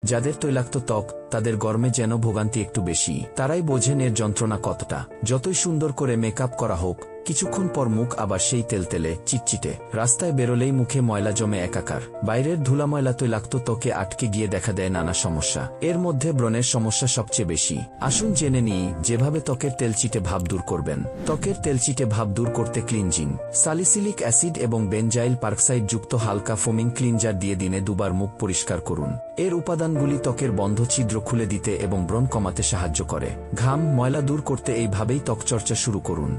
যাদের তৈলাক্ত ত্বক, তাদের গরমে যেন ভোগান্তি একটু বেশি। তারাই বোঝেন এর যন্ত্রণা কতটা। যতই সুন্দর করে মেকআপ করা হোক, কিছুক্ষণ পর মুখ আবার সেই তেলতেলে, চিটচিটে। রাস্তায় বেরোলেই মুখে ময়লা জমে একাকার। বাইরের ধুলাময়লা তৈলাক্ত ত্বকে আটকে গিয়ে দেখা দেয় নানা সমস্যা। এর মধ্যে ব্রণের সমস্যা সবচেয়ে বেশি। আসুন জেনে নিই যেভাবে ত্বকের তেলচিটে ভাব দূর করবেন। ত্বকের তেলচিটে ভাব দূর করতে ক্লিনজিং, সালিসিলিক অ্যাসিড এবং বেনজাইল পারক্সাইড যুক্ত হালকা ফোমিং ক্লিনজার দিয়ে দিনে দুবার মুখ পরিষ্কার করুন। এর উপাদানগুলি ত্বকের বন্ধ ছিদ্র খুলে দিতে এবং ব্রণ কমাতে সাহায্য করে। ঘাম, ময়লা দূর করতে এইভাবেই ত্বকচর্চা শুরু করুন।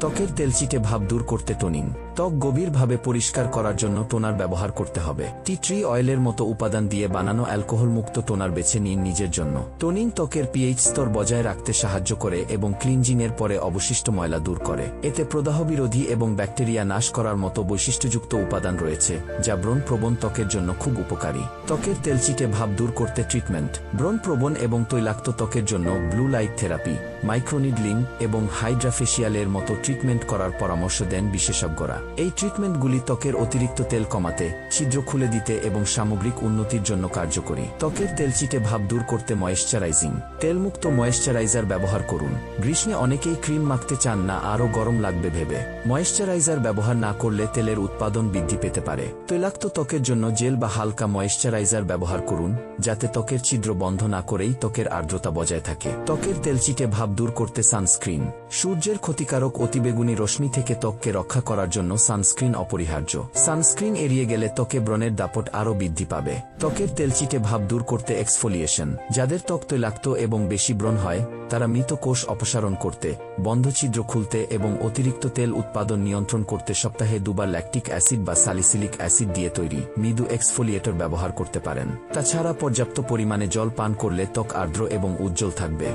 ত্বকের তেলচিটে ভাব দূর করতে টোনিং। ত্বক গভীরভাবে পরিষ্কার করার জন্য টোনার ব্যবহার করতে হবে। টি ট্রি অয়েলের মতো উপাদান দিয়ে বানানো অ্যালকোহলমুক্ত টোনার বেছে নিন নিজের জন্য। টোনিং ত্বকের পিএইচ স্তর বজায় রাখতে সাহায্য করে এবং ক্লিনজিং এর পরে অবশিষ্ট ময়লা দূর করে। এতে প্রদাহ বিরোধী এবং ব্যাকটেরিয়া নাশ করার মতো বৈশিষ্ট্যযুক্ত উপাদান রয়েছে, যা ব্রণ প্রবণ ত্বকের জন্য খুব উপকারী। ত্বকের তেলচিটে ভাব দূর করতে ট্রিটমেন্ট। ব্রণ প্রবণ এবং তৈলাক্ত ত্বকের জন্য ব্লু লাইট থেরাপি, মাইক্রোনিডলিং এবং হাইড্রাফেশিয়ালের মতো ট্রিটমেন্ট করার পরামর্শ দেন বিশেষজ্ঞরা। এই ট্রিটমেন্টগুলি ত্বকের অতিরিক্ত তেল কমাতে, ছিদ্র খুলে দিতে এবং সামগ্রিক উন্নতির জন্য কার্যকরী। ত্বকের তেলচিটে ভাব দূর করতে ময়েশ্চারাইজিং, তেলমুক্ত ময়েশ্চারাইজার ব্যবহার করুন। গ্রীষ্মে অনেকেই ক্রিম মাখতে চান না আরও গরম লাগবে ভেবে। ময়েশ্চারাইজার ব্যবহার না করলে তেলের উৎপাদন বৃদ্ধি পেতে পারে। তৈলাক্ত ত্বকের জন্য জেল বা হালকা ময়েশ্চারাইজার ব্যবহার করুন, যাতে ত্বকের ছিদ্র বন্ধ না করেই ত্বকের আর্দ্রতা বজায় থাকে। ত্বকের তেলচিটে ভাব দূর করতে সানস্ক্রিন। সূর্যের ক্ষতিকারক অতিবেগুনি রশ্মি থেকে ত্বককে রক্ষা করার জন্য সানস্ক্রিন অপরিহার্য। সানস্ক্রিন এড়িয়ে গেলে ত্বকে ব্রণের দাপট আরও বৃদ্ধি পাবে। ত্বকের তেলচিটে ভাব দূর করতে এক্সফোলিয়েশন। যাদের ত্বক তৈলাক্ত এবং বেশি ব্রণ হয়, তারা মৃত কোষ অপসারণ করতে, বন্ধ ছিদ্র খুলতে এবং অতিরিক্ত তেল উৎপাদন নিয়ন্ত্রণ করতে সপ্তাহে দুবার ল্যাকটিক অ্যাসিড বা সালিসিলিক অ্যাসিড দিয়ে তৈরি মৃদু এক্সফোলিয়েটর ব্যবহার করতে পারেন। তাছাড়া পর্যাপ্ত পরিমাণে জল পান করলে ত্বক আর্দ্র এবং উজ্জ্বল থাকবে।